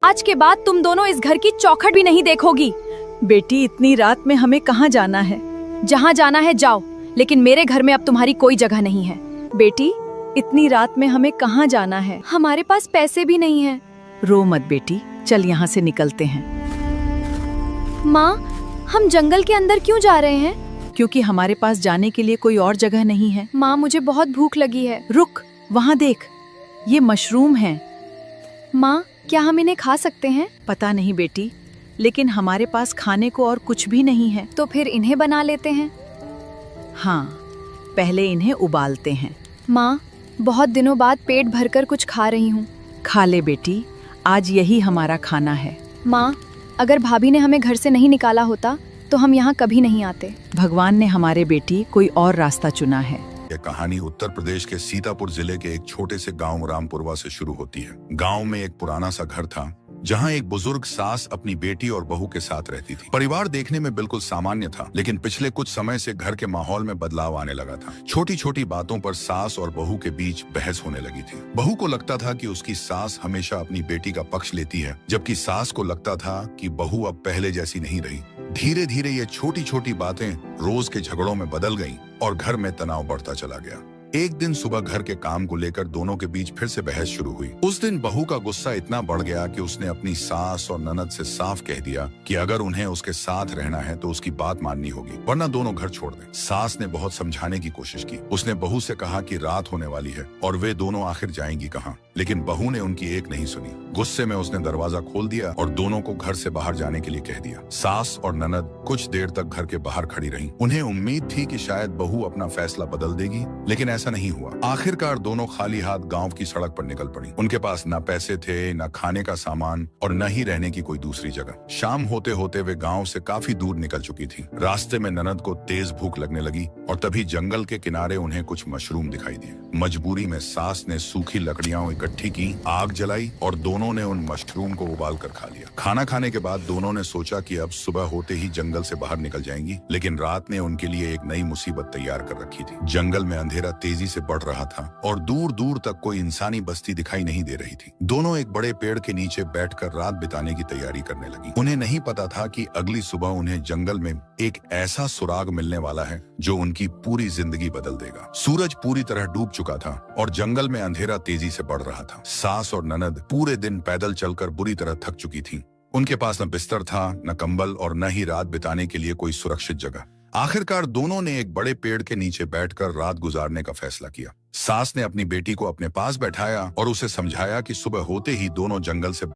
आज के बाद तुम दोनों इस घर की चौखट भी नहीं देखोगी। बेटी, इतनी रात में हमें कहाँ जाना है? जहाँ जाना है जाओ, लेकिन मेरे घर में अब तुम्हारी कोई जगह नहीं है। बेटी, इतनी रात में हमें कहाँ जाना है? हमारे पास पैसे भी नहीं हैं। रो मत बेटी, चल यहाँ से निकलते हैं। माँ, हम जंगल के अंदर क्यों जा रहे हैं? क्योंकि हमारे पास जाने के लिए कोई और जगह नहीं है। माँ, मुझे बहुत भूख लगी है। रुक, वहाँ देख, ये मशरूम हैं। माँ, क्या हम इन्हें खा सकते हैं? पता नहीं बेटी, लेकिन हमारे पास खाने को और कुछ भी नहीं है। तो फिर इन्हें बना लेते हैं। हाँ, पहले इन्हें उबालते हैं। माँ, बहुत दिनों बाद पेट भरकर कुछ खा रही हूँ। खा ले बेटी, आज यही हमारा खाना है। माँ, अगर भाभी ने हमें घर से नहीं निकाला होता तो हम यहाँ कभी नहीं आते। भगवान ने हमारे बेटी कोई और रास्ता चुना है। यह कहानी उत्तर प्रदेश के सीतापुर जिले के एक छोटे से गांव रामपुरवा से शुरू होती है। गांव में एक पुराना सा घर था, जहां एक बुजुर्ग सास अपनी बेटी और बहू के साथ रहती थी। परिवार देखने में बिल्कुल सामान्य था, लेकिन पिछले कुछ समय से घर के माहौल में बदलाव आने लगा था। छोटी छोटी बातों पर सास और बहू के बीच बहस होने लगी थी। बहू को लगता था कि उसकी सास हमेशा अपनी बेटी का पक्ष लेती है, जबकि सास को लगता था कि बहू अब पहले जैसी नहीं रही। धीरे धीरे ये छोटी छोटी बातें रोज के झगड़ों में बदल गईं और घर में तनाव बढ़ता चला गया। एक दिन सुबह घर के काम को लेकर दोनों के बीच फिर से बहस शुरू हुई। उस दिन बहू का गुस्सा इतना बढ़ गया कि उसने अपनी सास और ननद से साफ कह दिया कि अगर उन्हें उसके साथ रहना है तो उसकी बात माननी होगी, वरना दोनों घर छोड़ दें। सास ने बहुत समझाने की कोशिश की। उसने बहू से कहा कि रात होने वाली है और वे दोनों आखिर जाएंगी कहाँ, लेकिन बहू ने उनकी एक नहीं सुनी। गुस्से में उसने दरवाजा खोल दिया और दोनों को घर से बाहर जाने के लिए कह दिया। सास और ननद कुछ देर तक घर के बाहर खड़ी रहीं। उन्हें उम्मीद थी कि शायद बहू अपना फैसला बदल देगी, लेकिन ऐसा नहीं हुआ। आखिरकार दोनों खाली हाथ गांव की सड़क पर निकल पड़ी। उनके पास न पैसे थे, न खाने का सामान और न ही रहने की कोई दूसरी जगह। शाम होते होते वे गांव से काफी दूर निकल चुकी थी। रास्ते में ननद को तेज भूख लगने लगी और तभी जंगल के किनारे उन्हें कुछ मशरूम दिखाई दिए। मजबूरी में सास ने सूखी लकड़ियां इकट्ठी की, आग जलाई और दोनों ने उन मशरूम को उबाल कर खा लिया। खाना खाने के बाद दोनों ने सोचा कि अब सुबह होते ही जंगल से बाहर निकल जाएंगी, लेकिन रात ने उनके लिए एक नई मुसीबत तैयार कर रखी थी। जंगल में अंधेरा तेजी से बढ़ रहा था और दूर दूर तक कोई इंसानी बस्ती दिखाई नहीं दे रही थी। दोनों एक बड़े पेड़ के नीचे बैठकर रात बिताने की तैयारी करने लगी। उन्हें नहीं पता था कि अगली सुबह उन्हें जंगल में एक ऐसा सुराग मिलने वाला है जो उनकी पूरी जिंदगी बदल देगा। सूरज पूरी तरह डूब चुका था और जंगल में अंधेरा तेजी से बढ़ रहा था। सास और ननद पूरे दिन पैदल चलकर बुरी तरह थक चुकी थीं। उनके पास न बिस्तर था, न कंबल और न ही रात बिताने के लिए कोई सुरक्षित जगह। आखिरकार दोनों ने एक बड़े पेड़ के नीचे बैठकर रात गुजारने का फैसला किया। सास ने अपनी बेटी को अपने पास बैठाया और उसे समझाया कि सुबह होते ही दोनों जंगल से